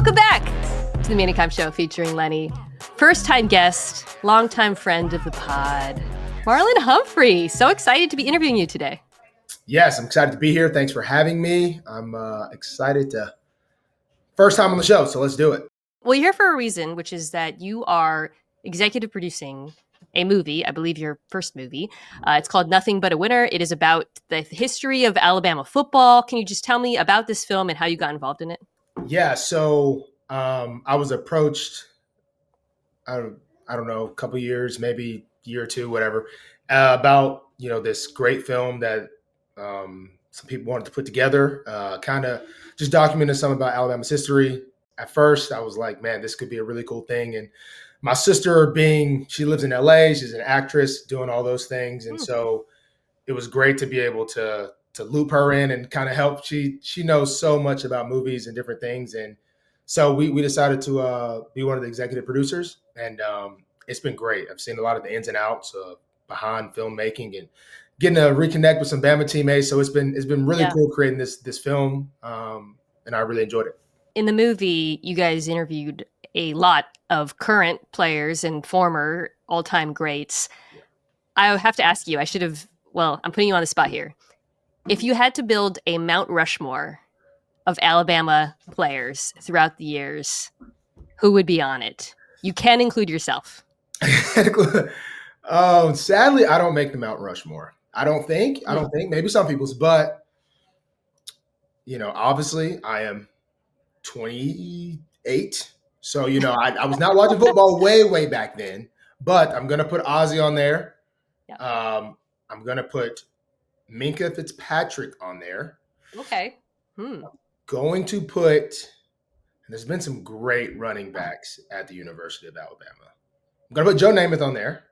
Welcome back to the Manicom Show featuring Lenny. First-time guest, longtime friend of the pod, Marlon Humphrey. So excited to be interviewing you today. Yes, I'm excited to be here. Thanks for having me. I'm excited to first time on the show, so let's do it. Well, you're here for a reason, which is that you are executive producing a movie, I believe your first movie. It's called Nothing But a Winner. It is about the history of Alabama football. Can you just tell me about this film and how you got involved in it? Yeah, so I was approached, I don't know, a couple years, maybe a year or two, whatever, about this great film that some people wanted to put together, kind of just documenting something about Alabama's history. At first, I was like, man, this could be a really cool thing. And my sister, she lives in LA, she's an actress, doing all those things, and so it was great to be able to loop her in and kind of help. She knows so much about movies and different things, and so we decided to be one of the executive producers, and it's been great. I've seen a lot of the ins and outs behind filmmaking and getting to reconnect with some Bama teammates. So it's been really cool creating this film, and I really enjoyed it. In the movie, you guys interviewed a lot of current players and former all-time greats. I have to ask you, I'm putting you on the spot here. If you had to build a Mount Rushmore of Alabama players throughout the years, who would be on it? You can include yourself. Sadly, I don't make the Mount Rushmore. I don't think. Maybe some people's, but obviously I am 28. So, I was not watching football way back then, but I'm going to put Ozzie on there. Yeah. I'm going to put Minkah Fitzpatrick on there. Okay. Going to put, and there's been some great running backs at the University of Alabama. I'm going to put Joe Namath on there.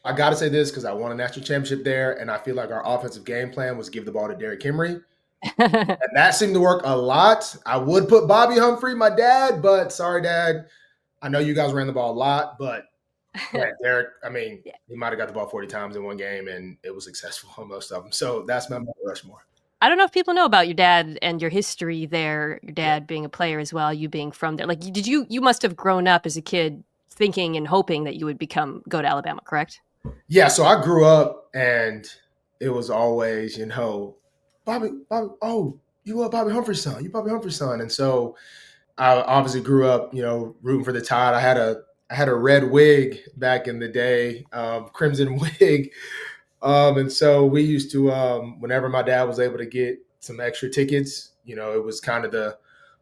I got to say this because I won a national championship there, and I feel like our offensive game plan was give the ball to Derrick Henry. And that seemed to work a lot. I would put Bobby Humphrey, my dad, but sorry, Dad. I know you guys ran the ball a lot, but Derrick, he might have got the ball 40 times in one game, and it was successful on most of them. So that's my Mount Rushmore. I don't know if people know about your dad and your history there, your dad being a player as well, you being from there. Like, you must have grown up as a kid thinking and hoping that you would go to Alabama, correct? Yeah, so I grew up, and it was always, Bobby, oh, you are Bobby Humphrey's son. You Bobby Humphrey's son. And so I obviously grew up, rooting for the Tide. I had a red wig back in the day, crimson wig. And so we used to, whenever my dad was able to get some extra tickets, it was kind of the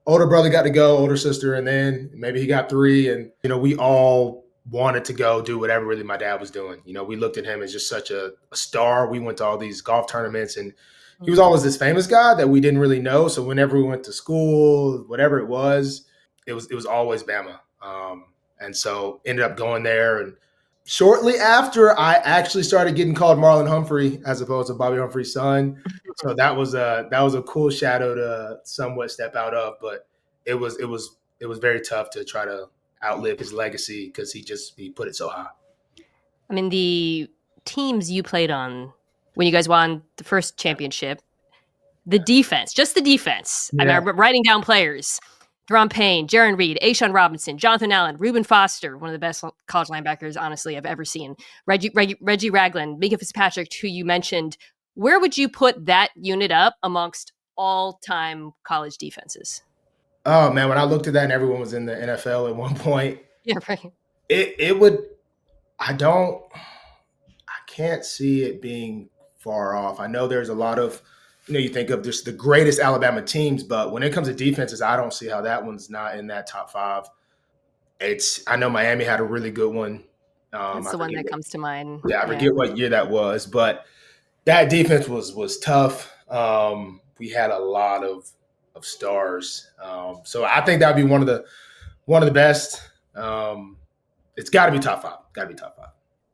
older brother got to go, older sister, and then maybe he got 3. And, we all wanted to go do whatever really my dad was doing. We looked at him as just such a star. We went to all these golf tournaments, and he was always this famous guy that we didn't really know. So whenever we went to school, whatever it was always Bama. And so ended up going there. And shortly after, I actually started getting called Marlon Humphrey as opposed to Bobby Humphrey's son. So that was a cool shadow to somewhat step out of. But it was very tough to try to outlive his legacy because he put it so high. I mean, the teams you played on when you guys won the first championship, just the defense. Yeah. I remember writing down players. Deron Payne, Jaron Reed, A'Shawn Robinson, Jonathan Allen, Reuben Foster, one of the best college linebackers, honestly, I've ever seen. Reggie Ragland, Minkah Fitzpatrick, who you mentioned. Where would you put that unit up amongst all-time college defenses? Oh, man, when I looked at that and everyone was in the NFL at one point, yeah, right. It would – I can't see it being far off. I know there's a lot of – you think of just the greatest Alabama teams, but when it comes to defenses, I don't see how that one's not in that top 5. I know Miami had a really good one. That's the one that comes to mind. Yeah, I forget what year that was, but that defense was tough. We had a lot of stars, so I think that would be one of the best. It's got to be top 5. Got to be top 5.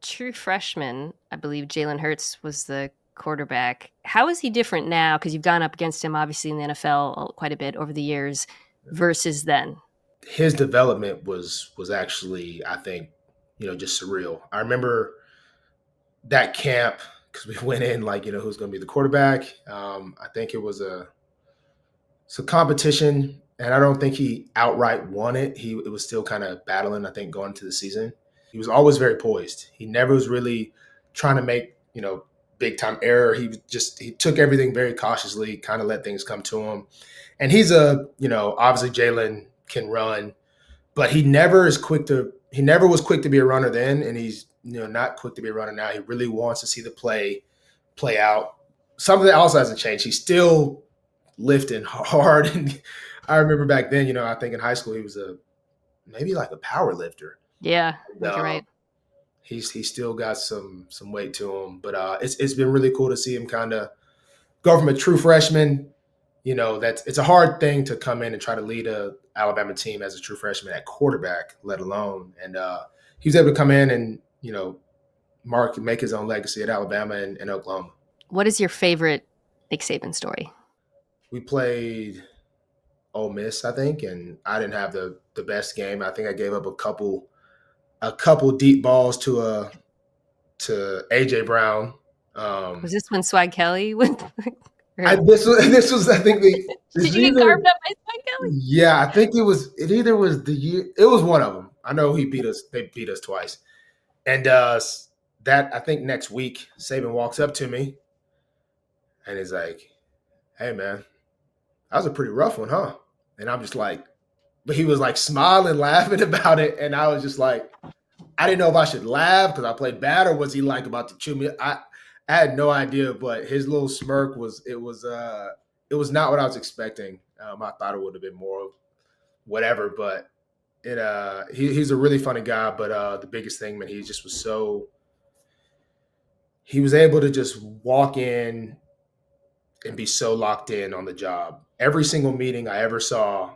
True freshman, I believe Jalen Hurts was the quarterback. How is he different now? Because you've gone up against him, obviously, in the NFL quite a bit over the years versus then. His development was actually, I think, just surreal. I remember that camp because we went in like, who's going to be the quarterback. I think it was So competition, and I don't think he outright won it. It was still kind of battling, I think, going into the season. He was always very poised. He never was really trying to make, big time error. He took everything very cautiously, kind of let things come to him. And he's obviously Jalen can run, but he never was quick to be a runner then, and he's not quick to be a runner now. He really wants to see the play out. Something that also hasn't changed. He's still lifting hard. And I remember back then, I think in high school he was maybe like a power lifter. Yeah, you're right. He's still got some weight to him, but it's been really cool to see him kind of go from a true freshman. It's a hard thing to come in and try to lead a Alabama team as a true freshman at quarterback, let alone. And he was able to come in and make his own legacy at Alabama and Oklahoma. What is your favorite Nick Saban story? We played Ole Miss, I think, and I didn't have the best game. I think I gave up a couple deep balls to AJ Brown. Was this when Swag Kelly went? This was I think Did you get carved up by Swag Kelly? Yeah, I think it either was the year. It was one of them. I know he beat us. They beat us twice, and that I think next week Saban walks up to me, and he's like, "Hey man, that was a pretty rough one, huh?" And I'm just like, but he was like smiling, laughing about it, and I was just like, I didn't know if I should laugh because I played bad, or was he like about to chew me? I had no idea, but his little smirk was not what I was expecting. I thought it would have been more of whatever, but he's a really funny guy. But the biggest thing, man, he was able to just walk in and be so locked in on the job. Every single meeting I ever saw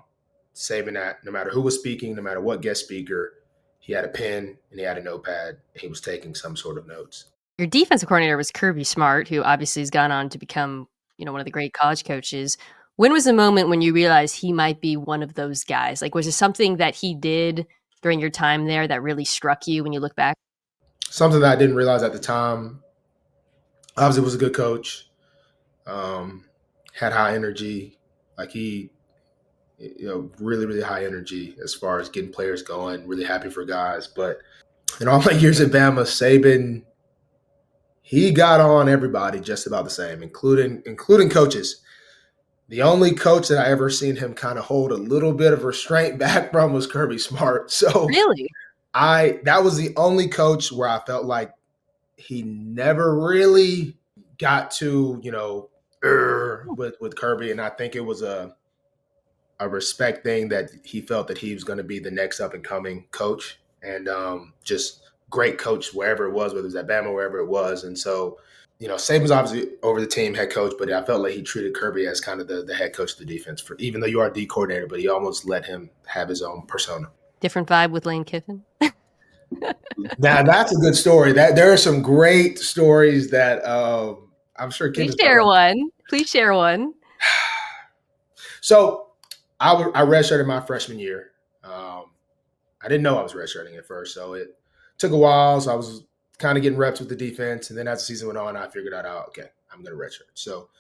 Saban at, no matter who was speaking, no matter what guest speaker, he had a pen and he had a notepad. And he was taking some sort of notes. Your defensive coordinator was Kirby Smart, who obviously has gone on to become, one of the great college coaches. When was the moment when you realized he might be one of those guys? Like, was it something that he did during your time there that really struck you when you look back? Something that I didn't realize at the time. Obviously, was a good coach. Had high energy. Like he, really, really high energy as far as getting players going. Really happy for guys. But in all my years at Bama, Saban, he got on everybody just about the same, including coaches. The only coach that I ever seen him kind of hold a little bit of restraint back from was Kirby Smart. So really, that was the only coach where I felt like he never really got to, with Kirby. And I think it was a respect thing that he felt that he was going to be the next up and coming coach, and just great coach wherever it was, whether it was at Bama, wherever it was. And so, Saban's obviously over the team head coach, but I felt like he treated Kirby as kind of the head coach of the defense, for even though you are D coordinator, but he almost let him have his own persona. Different vibe with Lane Kiffin. Now that's a good story. That there are some great stories that I'm sure. Please share one. So I redshirted my freshman year. I didn't know I was redshirting at first, so it took a while. So I was kind of getting reps with the defense, and then as the season went on, I figured out, okay, I'm going to redshirt. So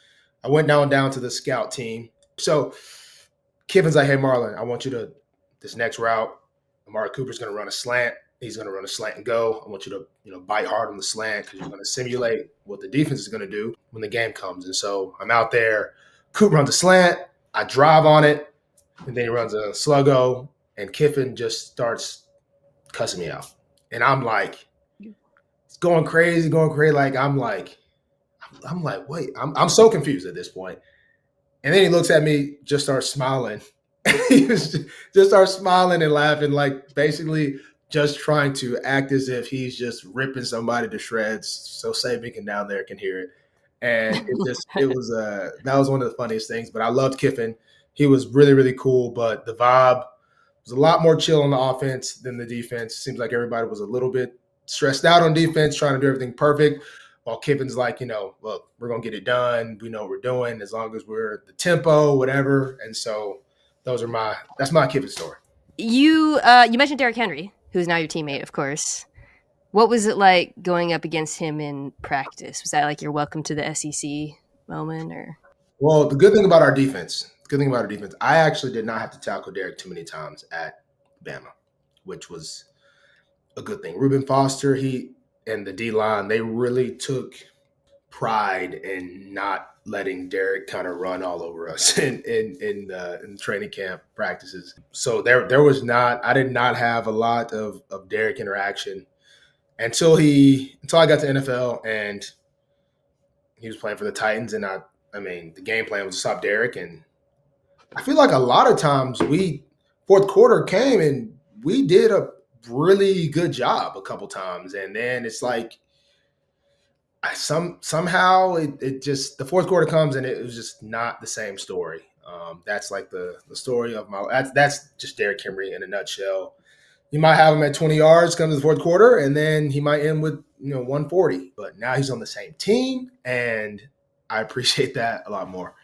I went down to the scout team. So Kiffin's like, hey, Marlon, I want you to this next route. Amari Cooper's going to run a slant. He's going to run a slant and go. I want you to bite hard on the slant because you're going to simulate what the defense is going to do when the game comes. And so I'm out there. Cooper runs a slant. I drive on it, and then he runs a sluggo, and Kiffin just starts cussing me out. And I'm like, it's going crazy. Like, I'm like, wait, I'm so confused at this point. And then he looks at me, just starts smiling. He just starts smiling and laughing, like basically just trying to act as if he's just ripping somebody to shreds so Saban down there can hear it. And that was one of the funniest things. But I loved Kiffin. He was really, really cool. But the vibe was a lot more chill on the offense than the defense. Seems like everybody was a little bit stressed out on defense, trying to do everything perfect. While Kiffin's like, look, we're going to get it done. We know what we're doing as long as we're at the tempo, whatever. And so that's my Kiffin story. You mentioned Derrick Henry, who's now your teammate, of course. What was it like going up against him in practice? Was that like your welcome to the SEC moment, or? Well, the good thing about our defense, good thing about our defense, I actually did not have to tackle Derrick too many times at Bama, which was a good thing. Reuben Foster, he and the D line, they really took pride in not letting Derrick kind of run all over us in training camp practices. So there was not, I did not have a lot of Derrick interaction until I got to NFL and he was playing for the Titans, and I mean the game plan was to stop Derrick, and I feel like a lot of times fourth quarter came and we did a really good job a couple times, and then it's like somehow it just the fourth quarter comes and it was just not the same story. That's like the story of that's just Derrick Henry in a nutshell. You might have him at 20 yards come to the fourth quarter, and then he might end with 140. But now he's on the same team, and I appreciate that a lot more.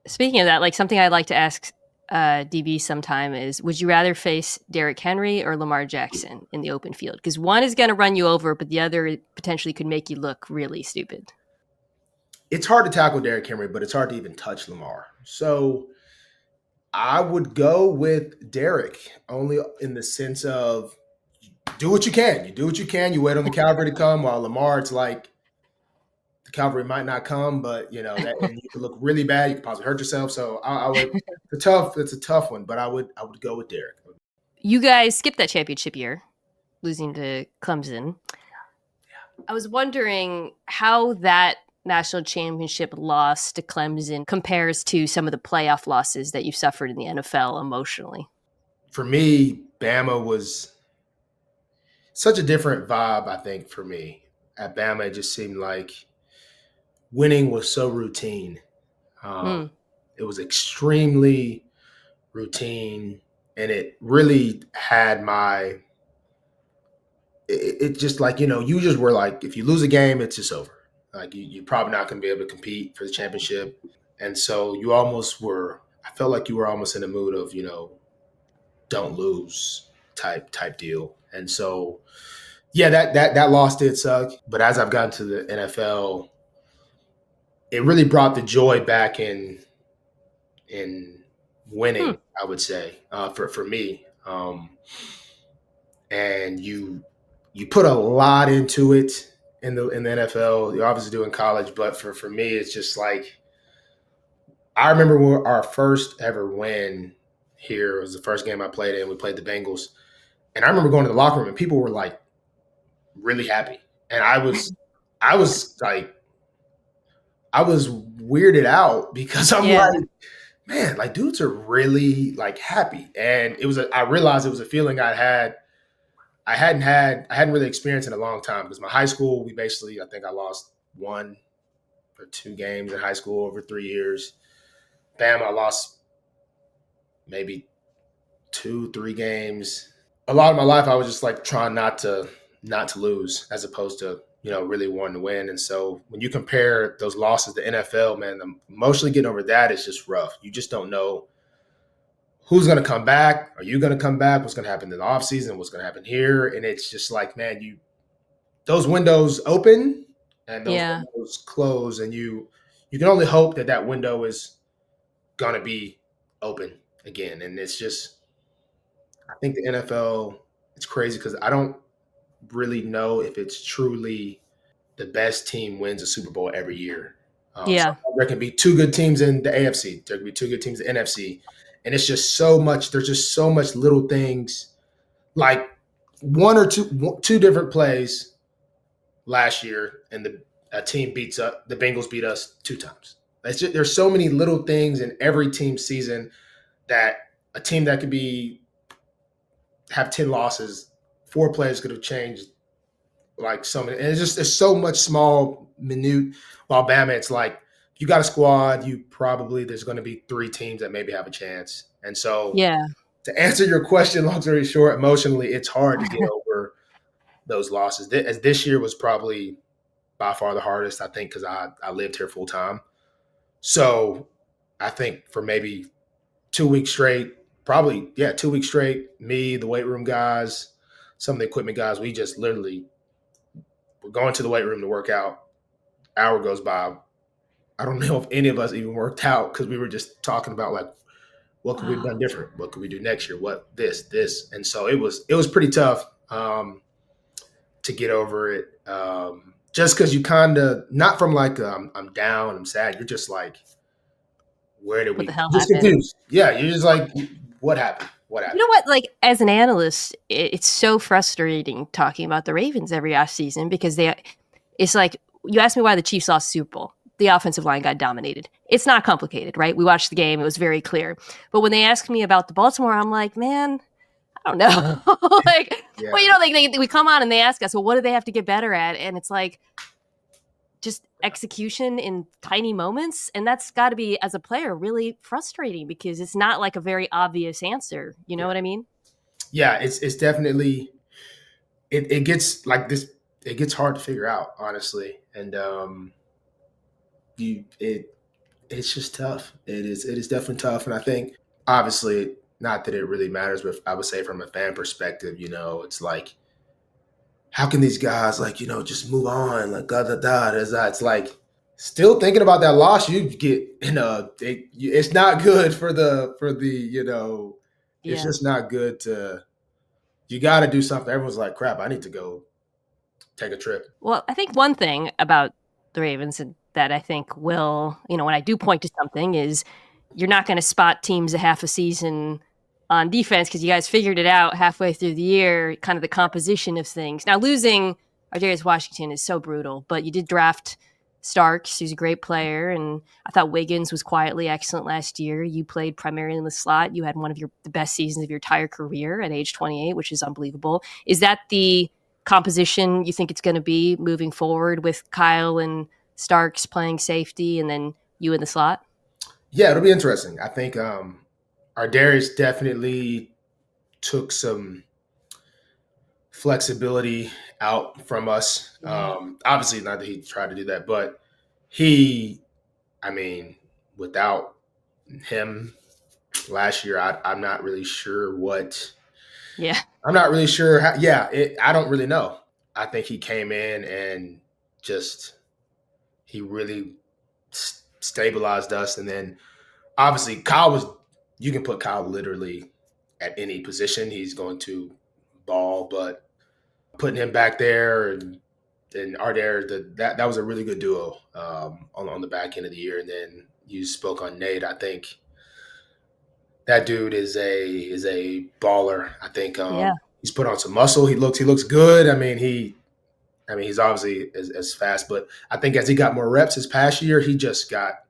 Speaking of that, like something I'd like to ask DB sometime is, would you rather face Derrick Henry or Lamar Jackson in the open field? Because one is going to run you over, but the other potentially could make you look really stupid. It's hard to tackle Derrick Henry, but it's hard to even touch Lamar. So I would go with Derrick only in the sense of do what you can. You do what you can. You wait on the cavalry to come, while Lamar, it's like the cavalry might not come, but and you could look really bad. You could possibly hurt yourself. So I would. It's a tough one, but I would go with Derrick. You guys skipped that championship year, losing to Clemson. Yeah. I was wondering how that national championship loss to Clemson compares to some of the playoff losses that you suffered in the NFL emotionally. For me, Bama was such a different vibe, I think, for me. At Bama, it just seemed like winning was so routine. It was extremely routine, and it really had it just like, you just were like, if you lose a game, it's just over. Like you're probably not going to be able to compete for the championship. And so I felt like you were almost in the mood of, don't lose type deal. And so, yeah, that loss did suck. But as I've gotten to the NFL, it really brought the joy back in winning, I would say, for me. And you put a lot into it in the NFL. You're obviously doing college, but for me, it's just like I remember our first ever win here. It was the first game I played in. We played the Bengals, and I remember going to the locker room and people were like really happy, and I was like, I was weirded out because I'm like, man, like dudes are really like happy, and I realized it was a feeling I hadn't really experienced in a long time, because my high school, I think I lost 1 or 2 games in high school over 3 years. Bam, I lost maybe 2-3 games. A lot of my life, I was just like trying not to lose, as opposed to, really wanting to win. And so when you compare those losses to NFL, man, emotionally getting over that is just rough. You just don't know who's going to come back. Are you going to come back? What's going to happen in the offseason? What's going to happen here? And it's just like, man, those windows open and those windows close, and you can only hope that window is going to be open again. And it's just, I think the NFL, it's crazy because I don't really know if it's truly the best team wins a Super Bowl every year. So there can be 2 good teams in the AFC. There can be 2 good teams in the NFC. And it's just so much. There's just so much little things, like 1 or 2 different plays last year, and the Bengals beat us 2 times. There's so many little things in every team season that a team that could have 10 losses, 4 plays could have changed like so many. And it's so much small, minute. While Bama, it's like, you got a squad, there's going to be 3 teams that maybe have a chance. And so to answer your question, long story short, emotionally, it's hard to get over those losses. As this year was probably by far the hardest, I think, because I lived here full time. So I think for maybe 2 weeks straight, 2 weeks straight, me, the weight room guys, some of the equipment guys, we just literally were going to the weight room to work out. Hour goes by. I don't know if any of us even worked out, because we were just talking about like what could we have done different? What could we do next year? What this? And so it was pretty tough to get over it. Just because you kind of, not from like I'm down, I'm sad. You're just like, where did What we the hell just happened? confused? Yeah, you're just like, what happened? What happened? You know what? Like, as an analyst, it's so frustrating talking about the Ravens every offseason because it's like, you asked me why the Chiefs lost the Super Bowl. The offensive line got dominated. It's not complicated, right? We watched the game. It was very clear. But when they ask me about the Baltimore, I'm like, man, I don't know. Like, Yeah. well, you know, we come on and they ask us, well, what do they have to get better at? And it's like, just execution in tiny moments. And that's got to be, as a player, really frustrating because it's not like a very obvious answer. You know what I mean? Yeah, it's definitely, it gets like this, it gets hard to figure out, honestly. And it's just tough. It is definitely tough. And I think, obviously, not that it really matters, but I would say from a fan perspective, it's like, how can these guys, like, just move on? Like, it's like, still thinking about that loss, you get, it's not good for the, it's just not good you got to do something. Everyone's like, crap, I need to go take a trip. Well, I think one thing about the Ravens that I think will, when I do point to something is you're not going to spot teams a half a season on defense because you guys figured it out halfway through the year, kind of the composition of things. Now, losing Ar'Darius Washington is so brutal, but you did draft Starks, who's a great player, and I thought Wiggins was quietly excellent last year. You played primarily in the slot. You had one of the best seasons of your entire career at age 28, which is unbelievable. Is that the composition you think it's going to be moving forward with Kyle and Starks playing safety and then you in the slot? Yeah, it'll be interesting. I think Ar'Darius definitely took some flexibility out from us. Obviously, not that he tried to do that, but without him last year, I'm not really sure what. Yeah. I'm not really sure how. Yeah, I don't really know. I think he came in and he really stabilized us. And then obviously you can put Kyle literally at any position. He's going to ball, but putting him back there and Ar'Darius, that was a really good duo on the back end of the year. And then you spoke on Nate. I think that dude is a baller. I think he's put on some muscle. He looks good. He's obviously as fast, but I think as he got more reps this past year, he just got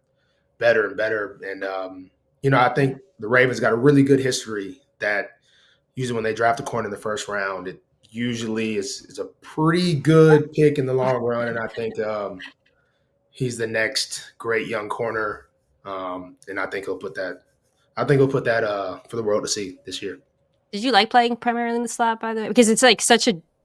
better and better. And I think the Ravens got a really good history that usually when they draft a corner in the first round, it usually is a pretty good pick in the long run. And I think he's the next great young corner, and I think he'll put that. I think he'll put that for the world to see this year. Did you like playing primarily in the slot, by the way? Because it's like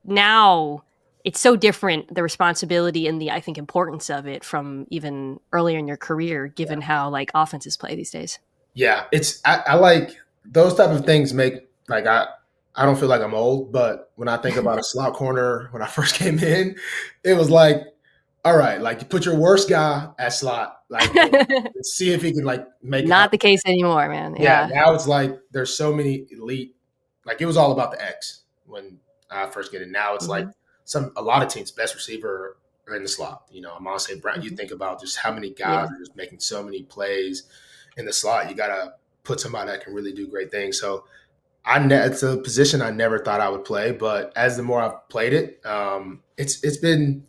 now it's so different, the responsibility and the, I think, importance of it from even earlier in your career, given how like offenses play these days. Yeah, I like those type of things make like I don't feel like I'm old, but when I think about a slot corner when I first came in, it was like, all right, like you put your worst guy at slot, like see if he can like make not the case anymore, man. Yeah, now it's like there's so many elite, like it was all about the X when I first get in. Now it's like a lot of teams' best receiver are in the slot. Amon St. Brown, you think about just how many guys are just making so many plays in the slot. You got to put somebody that can really do great things. So it's a position I never thought I would play, but as the more I've played it, it's been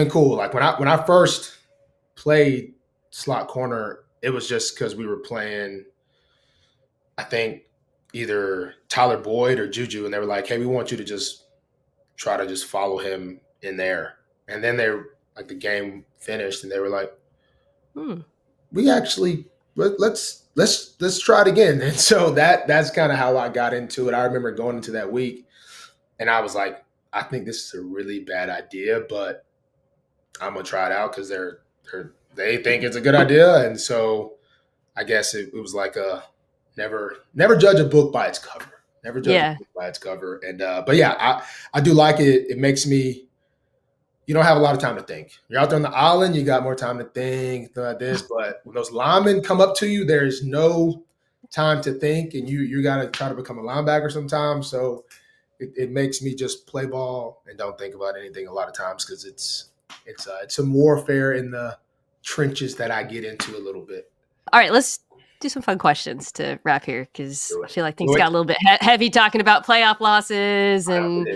cool. Like when I first played slot corner, it was just because we were playing, I think, either Tyler Boyd or Juju, and they were like, hey, we want you to just try to just follow him in there. And then the game finished and they were like, we actually let's try it again. And so that's kind of how I got into it. I remember going into that week and I was like, I think this is a really bad idea, but I'm gonna try it out because they think it's a good idea. And so I guess it was like a never judge a book by its cover. Never judge a book by its cover. And but yeah, I do like it. It makes me, you don't have a lot of time to think. You're out there on the island, you got more time to think like this. But when those linemen come up to you, there's no time to think, and you got to try to become a linebacker sometimes. So it makes me just play ball and don't think about anything a lot of times because it's some warfare in the trenches that I get into a little bit. All right, let's do some fun questions to wrap here because I feel like things Do it. got a little bit heavy talking about playoff losses and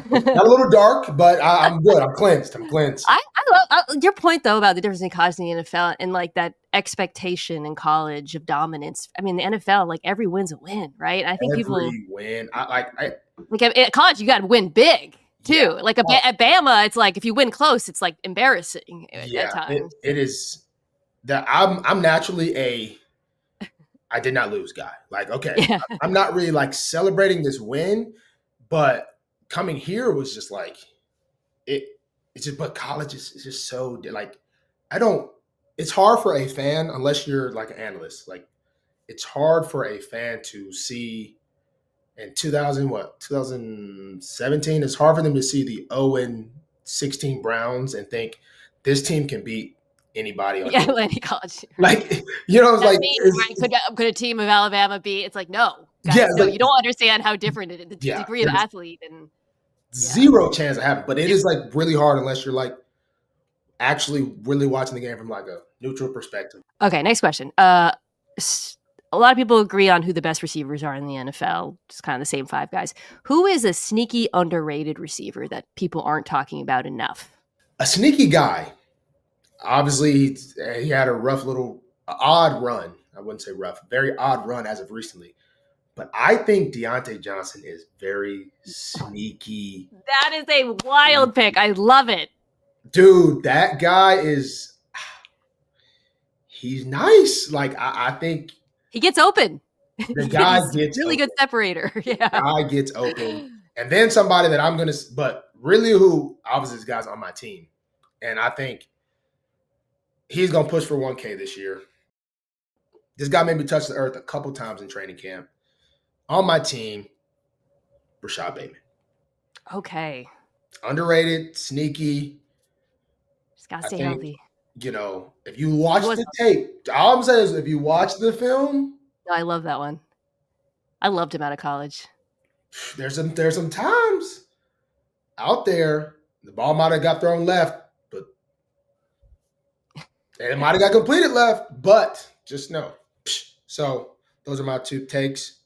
Got a little dark, but I'm good. I'm cleansed. I love your point though about the difference in college and the NFL and like that expectation in college of dominance. I mean, the NFL, like every win's a win, right? I think every win. like at college, you got to win big too. Yeah. Like at Bama, it's like if you win close, it's like embarrassing at times. It is that I'm naturally I did not lose guy. Like, okay, Yeah. I'm not really like celebrating this win, but coming here was just like it's just, but college is just so like it's hard for a fan unless you're like an analyst. Like it's hard for a fan to see in 2017, it's hard for them to see the 0-16 Browns and think this team can beat anybody on any college. Like, Could a team of Alabama beat? It's like, no. Guys, no, you don't understand how different it is, the degree of athlete. And zero chance of happening. But it is like really hard unless you're like actually really watching the game from like a neutral perspective. Okay, next question. A lot of people agree on who the best receivers are in the NFL. Just kind of the same five guys. Who is a sneaky, underrated receiver that people aren't talking about enough? A sneaky guy. Obviously, he had a rough little odd run. I wouldn't say rough, very odd run as of recently. But I think Deontay Johnson is very sneaky. That is a wild pick. I love it. Dude, that guy he's nice. Like, I think he gets open. The guy gets really open. Good separator. Yeah. The guy gets open. And then somebody that but really who, obviously this guy's on my team. And I think he's going to push for 1K this year. This guy made me touch the earth a couple times in training camp. On my team, Rashad Bateman. Okay. Underrated, sneaky. Just got to stay healthy. You know, if you watch the tape, all I'm saying is if you watch the film. I love that one. I loved him out of college. There's some times out there, the ball might have got thrown left, but it might have got completed left, but just know. So those are my two takes,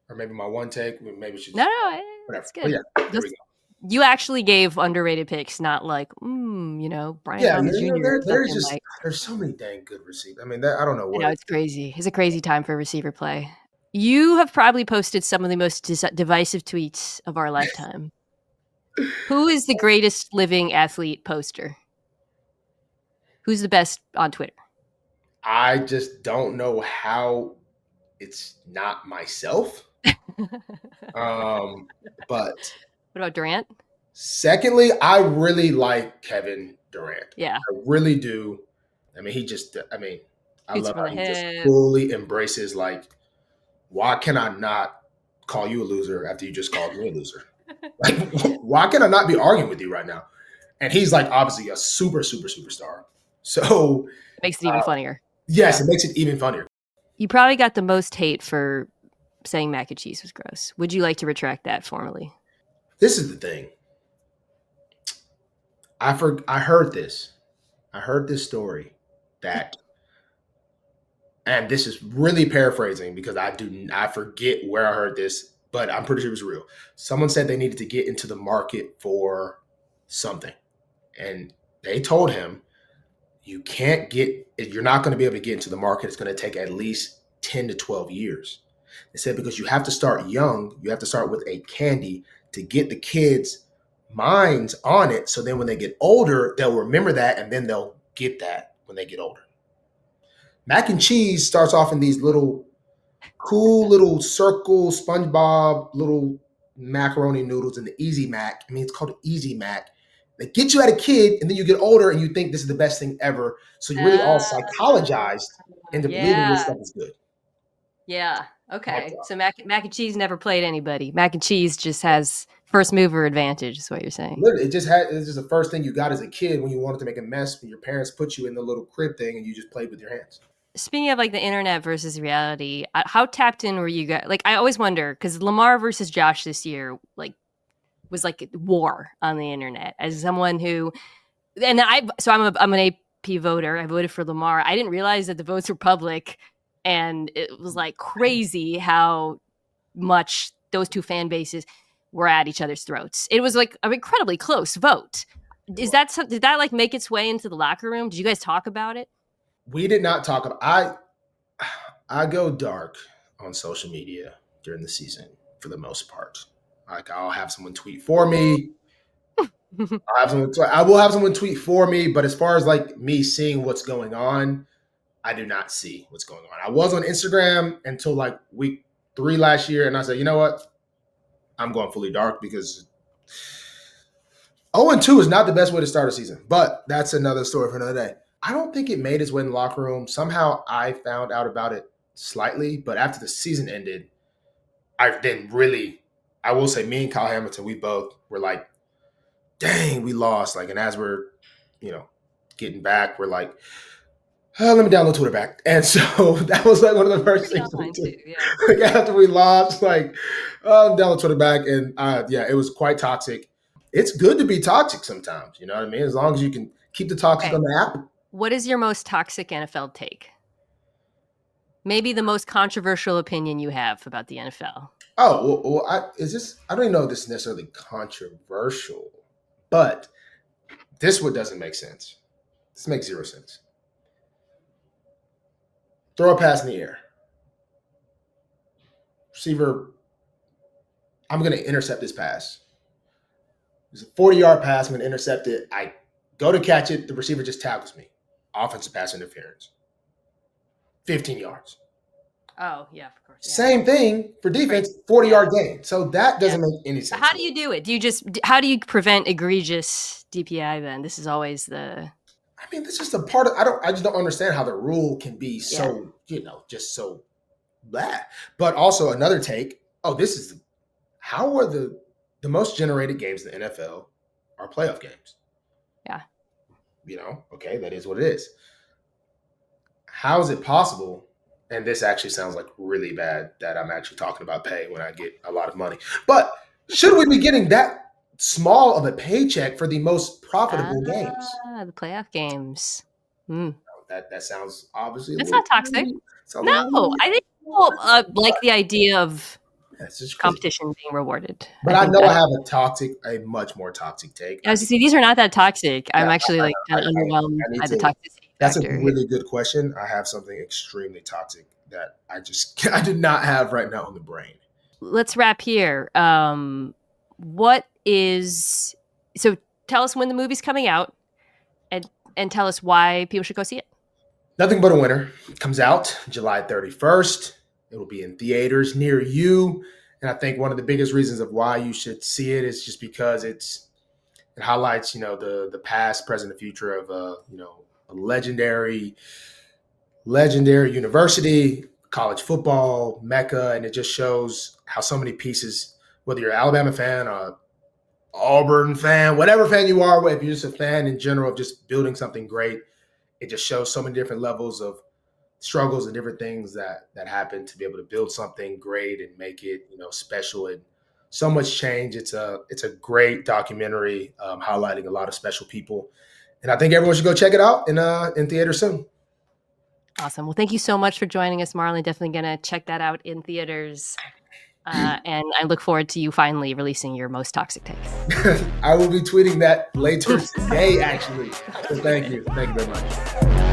or maybe my one take. Maybe we should whatever. That's good. Yeah, there we go. You actually gave underrated picks, not like, Brian Thomas Jr. There's so many dang good receivers. I mean, I don't know what. It's crazy. It's a crazy time for receiver play. You have probably posted some of the most divisive tweets of our lifetime. Who is the greatest living athlete poster? Who's the best on Twitter? I just don't know how it's not myself. But what about Durant? Secondly, I really like Kevin Durant. Yeah. I really do. I mean, I love how he just fully embraces, like, why can I not call you a loser after you just called me a loser? Like, why can I not be arguing with you right now? And he's like obviously a super, super, superstar. So it makes it even funnier. Yes, it makes it even funnier. You probably got the most hate for saying mac and cheese was gross. Would you like to retract that formally? This is the thing. I heard this. I heard this story that, and this is really paraphrasing because I forget where I heard this, but I'm pretty sure it was real. Someone said they needed to get into the market for something. And they told him, you're not going to be able to get into the market. It's going to take at least 10 to 12 years. They said, because you have to start young. You have to start with a candy to get the kids' minds on it. So then when they get older, they'll remember that. And then they'll get that when they get older. Mac and cheese starts off in these little cool little circle SpongeBob little macaroni noodles in the Easy Mac. I mean, it's called Easy Mac. They get you as a kid, and then you get older, and you think this is the best thing ever. So you're really all psychologized into believing this stuff is good. Yeah. Okay. So mac and cheese never played anybody. Mac and cheese just has first mover advantage, is what you're saying. Literally, it's just the first thing you got as a kid when you wanted to make a mess when your parents put you in the little crib thing and you just played with your hands. Speaking of like the internet versus reality, how tapped in were you guys? Like, I always wonder because Lamar versus Josh this year, like, was like war on the internet. As someone who, and I'm an AP voter. I voted for Lamar. I didn't realize that the votes were public, and it was like crazy how much those two fan bases were at each other's throats. It was like an incredibly close vote. Did that like make its way into the locker room? Did you guys talk about it? We did not talk about. I go dark on social media during the season for the most part. Like I'll have someone tweet for me. I will have someone tweet for me, but as far as like me seeing what's going on, I do not see what's going on. I was on Instagram until like week 3 last year, and I said, you know what? I'm going fully dark because 0-2 is not the best way to start a season, but that's another story for another day. I don't think it made its way in the locker room. Somehow I found out about it slightly, but after the season ended, I will say me and Kyle Hamilton, we both were like, dang, we lost. Like, and as we're, getting back, we're like, oh, let me download Twitter back. And so that was like one of the first things we did. Yeah. Like after we lost, like, download Twitter back. And it was quite toxic. It's good to be toxic sometimes. You know what I mean? As long as you can keep the toxic on the app. What is your most toxic NFL take? Maybe the most controversial opinion you have about the NFL. Oh, well, I don't even know if this is necessarily controversial, but this one doesn't make sense. This makes zero sense. Throw a pass in the air. Receiver, I'm going to intercept this pass. It's a 40-yard pass. I'm going to intercept it. I go to catch it. The receiver just tackles me. Offensive pass interference. 15 yards. Oh, yeah, of course. Yeah. Same thing for defense, 40-yard gain. So that doesn't make any sense. How do you do it? How do you prevent egregious DPI then? This is always the... I mean, this is just a part of... I just don't understand how the rule can be so, just so bad. But also another take, how are the most generated games in the NFL are playoff games? Yeah. Okay, that is what it is. How is it possible? And this actually sounds like really bad that I'm actually talking about pay when I get a lot of money. But should we be getting that small of a paycheck for the most profitable games? The playoff games. That sounds obviously... It's not toxic. No, I think people like the idea of competition being rewarded. But I know I have a much more toxic take. As you see, these are not that toxic. I'm actually kind of underwhelmed by the toxicity. That's a really good question. I have something extremely toxic that I do not have right now on the brain. Let's wrap here. So tell us when the movie's coming out and tell us why people should go see it. Nothing But a Winner comes out July 31st. It will be in theaters near you. And I think one of the biggest reasons of why you should see it is just because it highlights, the past, present, and future of a legendary university, college football mecca, and it just shows how so many pieces, whether you're an Alabama fan, or Auburn fan, whatever fan you are, if you're just a fan in general of just building something great, it just shows so many different levels of struggles and different things that happen to be able to build something great and make it special, and so much change. It's a great documentary highlighting a lot of special people. And I think everyone should go check it out in theaters soon. Awesome. Well, thank you so much for joining us, Marlon. Definitely going to check that out in theaters. And I look forward to you finally releasing your most toxic takes. I will be tweeting that later today, actually. So thank you. Thank you very much.